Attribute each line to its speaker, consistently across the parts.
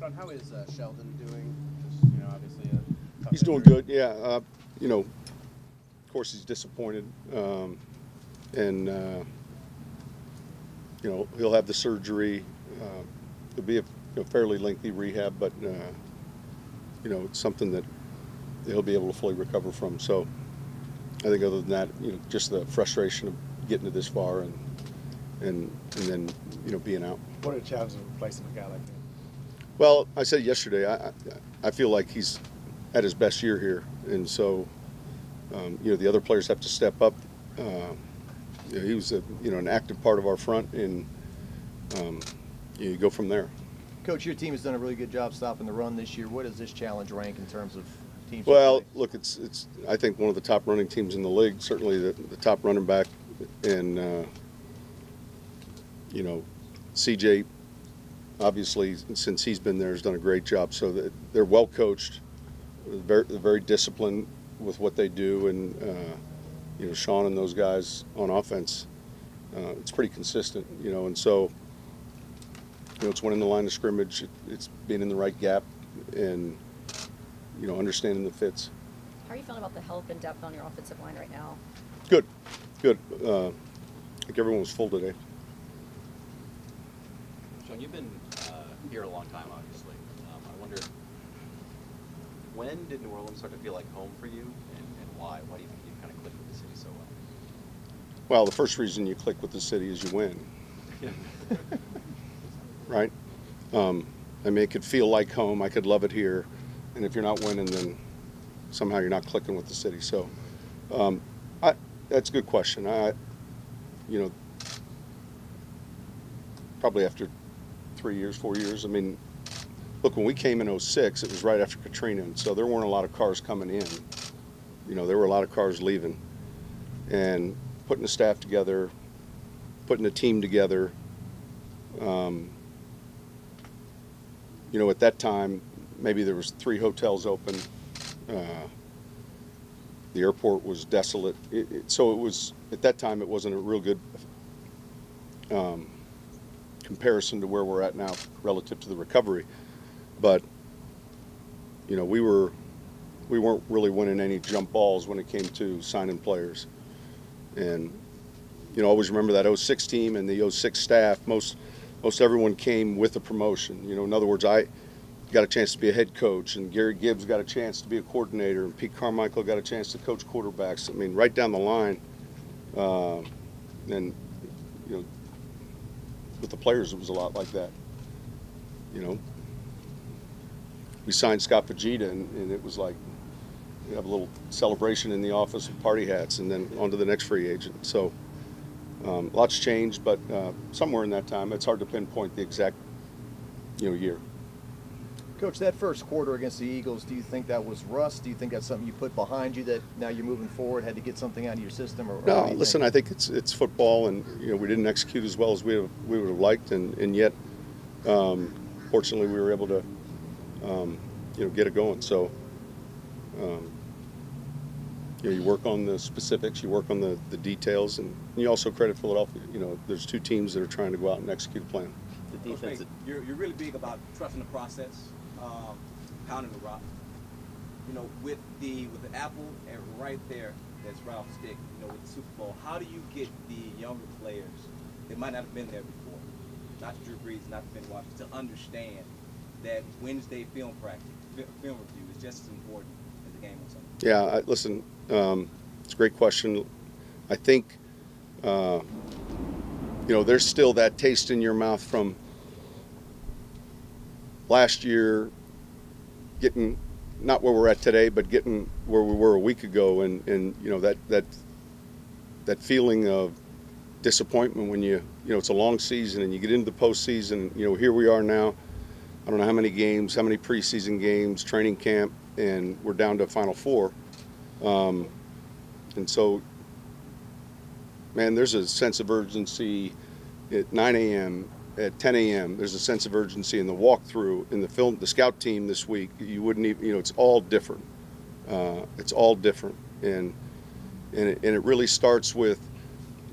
Speaker 1: Sean, how is Sheldon doing? Just, obviously a tough
Speaker 2: He's doing
Speaker 1: injury.
Speaker 2: good, yeah. Of course he's disappointed, and he'll have the surgery. It'll be a fairly lengthy rehab, but it's something that he'll be able to fully recover from. So I think other than that, just the frustration of getting to this far and then being out.
Speaker 3: What are the challenges of replacing a guy like that?
Speaker 2: Well, I said yesterday, I feel like he's at his best year here, and so the other players have to step up. He was an active part of our front, and you go from there.
Speaker 4: Coach, your team has done a really good job stopping the run this year. What does this challenge rank in terms of teams?
Speaker 2: Well, look, it's I think one of the top running teams in the league. Certainly the top running back, and CJ, obviously since he's been there, has done a great job. So they're well coached, very disciplined with what they do, and Sean and those guys on offense, it's pretty consistent. And so it's winning the line of scrimmage, it's being in the right gap, and understanding the fits.
Speaker 5: How are you feeling about the health and depth on your offensive line right now?
Speaker 2: Good. I think everyone was full today.
Speaker 6: Sean, you've been here a long time, obviously. I wonder, when did New Orleans start to feel like home for you, and why? Why do you think you kind of clicked with the city so well?
Speaker 2: Well, the first reason you click with the city is you win. Right? It could feel like home. I could love it here. And if you're not winning, then somehow you're not clicking with the city. So that's a good question. Probably after 3 years, 4 years. Look, when we came in 2006, it was right after Katrina, and so there weren't a lot of cars coming in. There were a lot of cars leaving. And putting the staff together, putting a team together, at that time, maybe there was 3 hotels open. The airport was desolate. So it was, at that time, it wasn't a real good comparison to where we're at now relative to the recovery. But, we weren't really winning any jump balls when it came to signing players. And, always remember that 2006 team and the 2006 staff, most everyone came with a promotion. In other words, I got a chance to be a head coach, and Gary Gibbs got a chance to be a coordinator, and Pete Carmichael got a chance to coach quarterbacks. Right down the line. And, with the players, it was a lot like that. We signed Scott Fajita, and it was like we have a little celebration in the office with party hats, and then on to the next free agent. So lots changed, but somewhere in that time, it's hard to pinpoint the exact year.
Speaker 4: Coach, that first quarter against the Eagles, do you think that was rust? Do you think that's something you put behind you that now you're moving forward, had to get something out of your system? Or
Speaker 2: no, listen, I think it's football, and we didn't execute as well as we would have liked, and yet, fortunately, we were able to get it going. So, you work on the specifics, you work on the details, and you also credit Philadelphia. There's 2 teams that are trying to go out and execute a plan.
Speaker 7: The defense. You're really big about trusting the process, pounding the rock. With the apple and right there, that's right off the stick. With the Super Bowl, how do you get the younger players that might not have been there before, not Drew Brees, not Ben Washington, to understand that Wednesday film review is just as important as the game on Sunday?
Speaker 2: Yeah, listen, it's a great question. I think, there's still that taste in your mouth from last year, getting not where we're at today, but getting where we were a week ago, and that feeling of disappointment when it's a long season and you get into the postseason. Here we are now. I don't know how many games, how many preseason games, training camp, and we're down to Final Four. And so, man, there's a sense of urgency at 9 a.m., at 10 a.m. There's a sense of urgency in the walkthrough, in the film, the scout team this week. You wouldn't even, it's all different. It's all different. And it really starts with,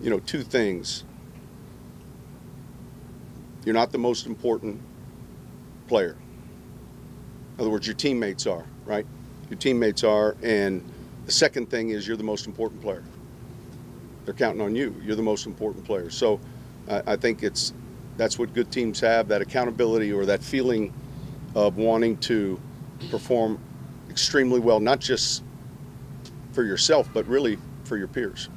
Speaker 2: 2 things. You're not the most important player. In other words, your teammates are, right? Your teammates are, and the second thing is you're the most important player. They're counting on you. You're the most important player. So I think that's what good teams have, that accountability or that feeling of wanting to perform extremely well, not just for yourself, but really for your peers.